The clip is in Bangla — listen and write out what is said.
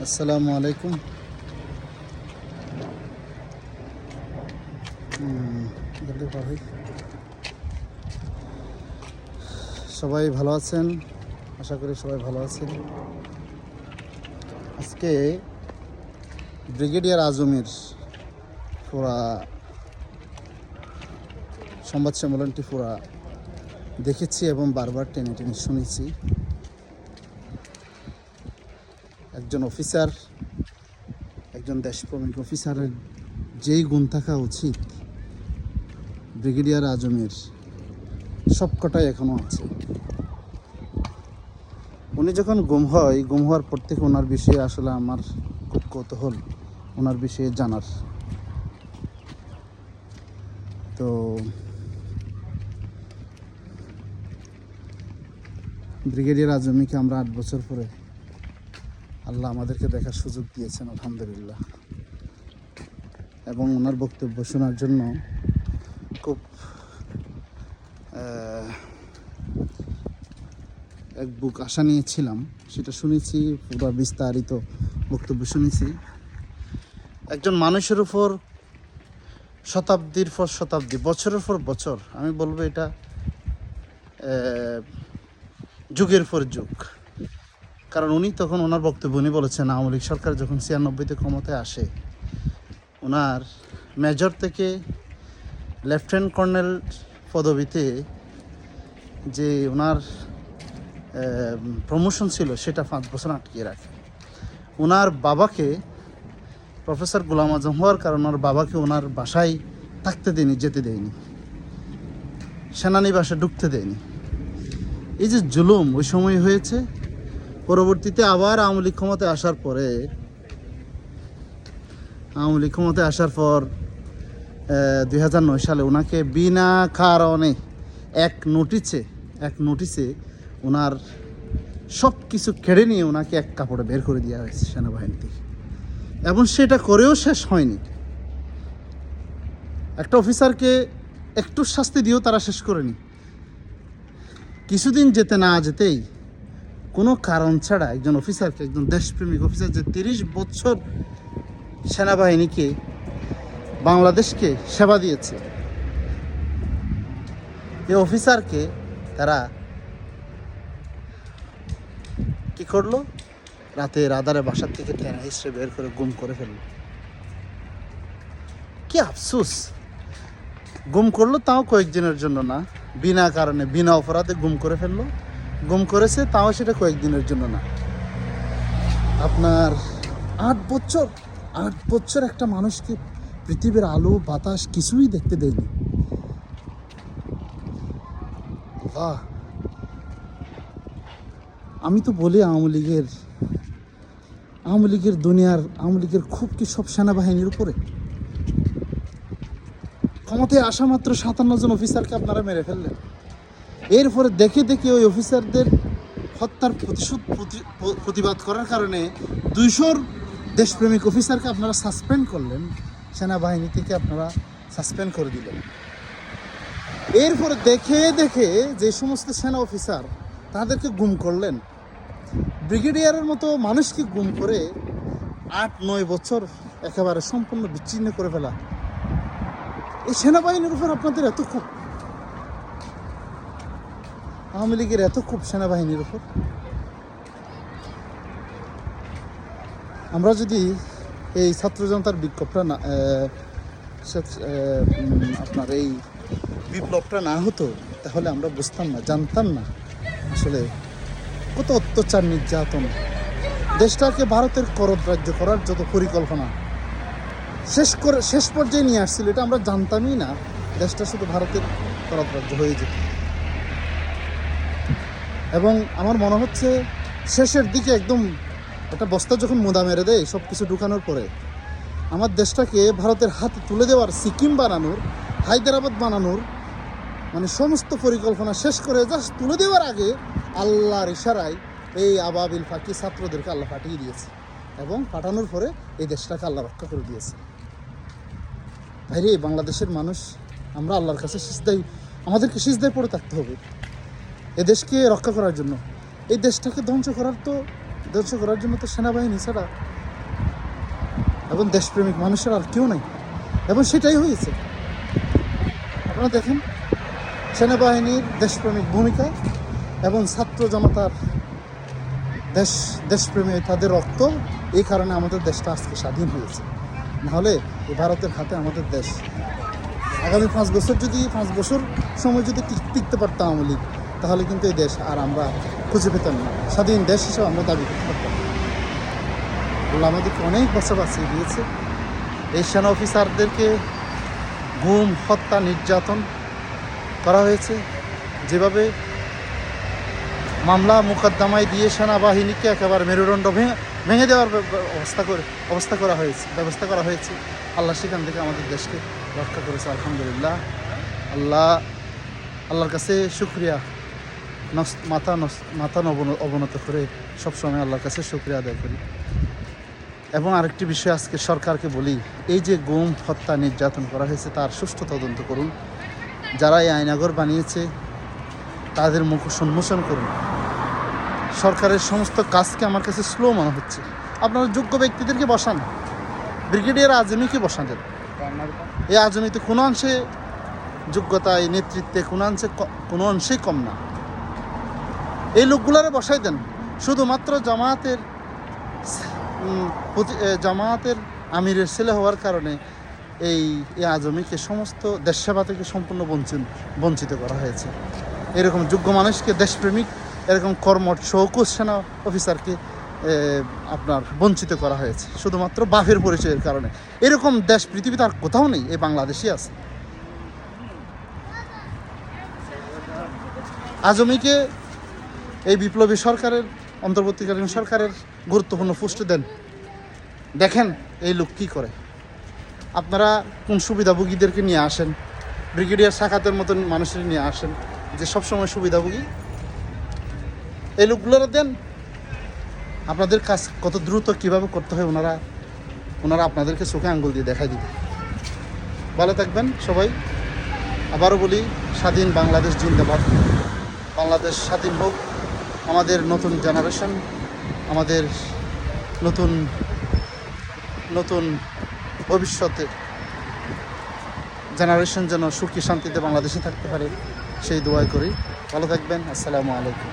আসসালামু আলাইকুম। সবাই ভালো আছেন? আশা করি সবাই ভালো আছেন। আজকে ব্রিগেডিয়ার আজমের পুরা সংবাদ সম্মেলনটি পুরা দেখেছি এবং বারবার টেনে টেনে শুনেছি। একজন অফিসার, একজন দেশপ্রেমিক অফিসারের যেই গুণ থাকা উচিত ব্রিগেডিয়ার আজমের সবকটাই এখনও আছে। উনি যখন গুম হওয়ার পর থেকে ওনার বিষয়ে আসলে আমার খুব কৌতূহল ওনার বিষয়ে জানার। তো ব্রিগেডিয়ার আজমকে আমরা 8 বছর পরে আল্লাহ আমাদেরকে দেখার সুযোগ দিয়েছেন, আলহামদুলিল্লাহ। এবং ওনার বক্তব্য শোনার জন্য খুব এক বুক আশা নিয়েছিলাম। সেটা শুনেছি, পুরো বিস্তারিত বক্তব্য শুনেছি। একজন মানুষের উপর শতাব্দীর পর শতাব্দী, বছরের পর বছর, আমি বলবো এটা যুগের পর যুগ। কারণ উনি তখন ওনার বক্তব্য উনি বলেছেন আওয়ামী লীগ সরকার যখন 96-তে ক্ষমতায় আসে, ওনার মেজর থেকে লেফটেন্যান্ট কর্নেল পদবিতে যে ওনার প্রমোশন ছিল সেটা 5 বছর আটকিয়ে রাখে। ওনার বাবাকে, প্রফেসর গোলাম আজম হওয়ার কারণে ওনার বাবাকে ওনার বাসায় থাকতে দেয়নি, যেতে দেয়নি, সেনানিবাসে ঢুকতে দেয়নি। এই যে জুলুম ওই সময় হয়েছে। পরবর্তীতে আবার আওয়ামী লীগ ক্ষমতায় আসার পর 2009 সালে ওনাকে বিনা কারণে এক নোটিসে ওনার সব কিছু কেড়ে নিয়ে ওনাকে এক কাপড়ে বের করে দেওয়া হয়েছে সেনাবাহিনী থেকে। এবং সেটা করেও শেষ হয়নি। একটা অফিসারকে একটু শাস্তি দিয়েও তারা শেষ করেনি। কিছুদিন যেতে না যেতেই কোনো কারণ ছাড়া একজন অফিসারকে, একজন দেশপ্রেমিক অফিসার যে 30 বছর সেনাবাহিনীকে, বাংলাদেশকে সেবা দিয়েছে, এই অফিসারকে তারা কি করলো? রাতের আধারে বাসার থেকে টেনে হিসেবে বের করে গুম করে ফেললো। কি আফসোস! গুম করলো তাও কয়েকদিনের জন্য না, বিনা কারণে, বিনা অপরাধে গুম করে ফেললো। গুম করেছে তাও সেটা কয়েকদিনের জন্য না। আপনার 8 বছর একটা মানুষকে পৃথিবীর আলো বাতাস কিছুই দেখতে দেয়নি। বাহ! আমি তো বলি আওয়ামী লীগের খুব কি সব সেনাবাহিনীর উপরে? ক্ষমতায় আসা মাত্র 57 জন অফিসারকে আপনারা মেরে ফেললেন। এরপরে দেখে ওই অফিসারদের হত্যার প্রতিবাদ করার কারণে 200 দেশপ্রেমিক অফিসারকে আপনারা সাসপেন্ড করলেন, সেনাবাহিনী থেকে আপনারা সাসপেন্ড করে দিলেন। এরপরে দেখে যে সমস্ত সেনা অফিসার তাদেরকে গুম করলেন, ব্রিগেডিয়ারের মতো মানুষকে গুম করে 8-9 বছর একেবারে সম্পূর্ণ বিচ্ছিন্ন করে ফেলা। এই সেনাবাহিনীর উপর আপনাদের এত ক্ষোভ, আওয়ামী লীগের এত ক্ষোভ সেনাবাহিনীর উপর। আমরা যদি এই ছাত্র জনতার বিক্ষোভটা না, আপনার এই বিপ্লবটা না হতো, তাহলে আমরা বুঝতাম না, জানতাম না আসলে কত অত্যাচার, নির্যাতন, দেশটাকে ভারতের করদ রাজ্য করার যত পরিকল্পনা শেষ পর্যায়ে নিয়ে আসছিল, এটা আমরা জানতামই না। দেশটা শুধু ভারতের করদ রাজ্য হয়ে যেত। এবং আমার মনে হচ্ছে শেষের দিকে একদম একটা বস্তা যখন মোদা মেরে দেয় সব কিছু ঢুকানোর পরে, আমার দেশটাকে ভারতের হাতে তুলে দেওয়ার, সিকিম বানানোর, হায়দ্রাবাদ বানানোর, মানে সমস্ত পরিকল্পনা শেষ করে জাস্ট তুলে দেওয়ার আগে আল্লাহর ইশারায় এই আবাবিল ফাঁকি ছাত্রদেরকে আল্লাহ পাঠিয়ে দিয়েছে। এবং পাঠানোর পরে এই দেশটাকে আল্লাহ রক্ষা করে দিয়েছে। ভাইরে, বাংলাদেশের মানুষ, আমরা আল্লাহর কাছে আমাদেরকে সিজদায় পড়ে থাকতে হবে এ দেশকে রক্ষা করার জন্য। এই দেশটাকে ধ্বংস করার জন্য তো সেনাবাহিনী ছাড়া এবং দেশপ্রেমিক মানুষের আর কেউ নাই, এবং সেটাই হয়েছে। আপনারা দেখেন সেনাবাহিনীর দেশপ্রেমিক ভূমিকা এবং ছাত্র জনতার দেশপ্রেমে তাদের রক্ত, এই কারণে আমাদের দেশটা আজকে স্বাধীন হয়েছে। নাহলে এই ভারতের হাতে আমাদের দেশ আগামী 5 বছর যদি 5 বছর সময় যদি টিকতে পারতাম আওয়ামী লীগ, তাহলে কিন্তু এই দেশ আর আমরা খুঁজে পেতাম না, স্বাধীন দেশ হিসেবে আমরা দাবি করতে পারতাম। আল্লাহ আমাদেরকে অনেক বছর বাঁচিয়ে দিয়েছে। এই সেনা অফিসারদেরকে গুম, হত্যা, নির্যাতন করা হয়েছে, যেভাবে মামলা মোকদ্দমায় দিয়ে সেনাবাহিনীকে একেবারে মেরুদণ্ড ভেঙে দেওয়ার ব্যবস্থা করা হয়েছে। আল্লাহ সেখান থেকে আমাদের দেশকে রক্ষা করেছে, আলহামদুলিল্লাহ। আল্লাহর কাছে শুকরিয়া, মাথা অবনত করে সবসময় আল্লাহর কাছে শুকরিয়া আদায় করি। এবং আরেকটি বিষয় আজকে সরকারকে বলি, এই যে গুম, হত্যা, নির্যাতন করা হয়েছে তার সুষ্ঠু তদন্ত করুন। যারা এই আয়নাঘর বানিয়েছে তাদের মুখ উন্মোচন করুন। সরকারের সমস্ত কাজকে আমার কাছে স্লো মনে হচ্ছে। আপনারা যোগ্য ব্যক্তিদেরকে বসান, ব্রিগেডিয়ার আজমিকে বসান। এই আজমি তো কোনো অংশে যোগ্যতায়, নেতৃত্বে কোনো অংশেই কম না। এই লোকগুলারে বসাই দেন। শুধুমাত্র জামায়াতের আমিরের ছেলে হওয়ার কারণে এই আজমিকে সমস্ত দেশ সেবা থেকে সম্পূর্ণ বঞ্চিত করা হয়েছে। এরকম যোগ্য মানুষকে, দেশপ্রেমিক, এরকম কর্মঠ শৌকুস সেনা অফিসারকে আপনার বঞ্চিত করা হয়েছে শুধুমাত্র বাফের পরিচয়ের কারণে। এরকম দেশ পৃথিবীতে আর কোথাও নেই, এই বাংলাদেশই আছে। আজমিকে এই বিপ্লবী সরকারের, অন্তর্বর্তীকালীন সরকারের গুরুত্বপূর্ণ পোস্ট দেন, দেখেন এই লোক কী করে। আপনারা কোন সুবিধাভোগীদেরকে নিয়ে আসেন, ব্রিগেডিয়ার সাখাতের মতন মানুষের নিয়ে আসেন যে সবসময় সুবিধাভোগী, এই লোকগুলোরা দেন। আপনাদের কাজ কত দ্রুত কীভাবে করতে হয় ওনারা আপনাদেরকে চোখে আঙ্গুল দিয়ে দেখাই দিবে। ভালো থাকবেন সবাই। আবারও বলি, স্বাধীন বাংলাদেশ জিন্দাবাদ। বাংলাদেশ স্বাধীন হোক। আমাদের নতুন জেনারেশন, আমাদের নতুন ভবিষ্যতের জেনারেশন যেন সুখী শান্তিতে বাংলাদেশে থাকতে পারে, সেই দোয়াই করি। ভালো থাকবেন। আসসালামু আলাইকুম।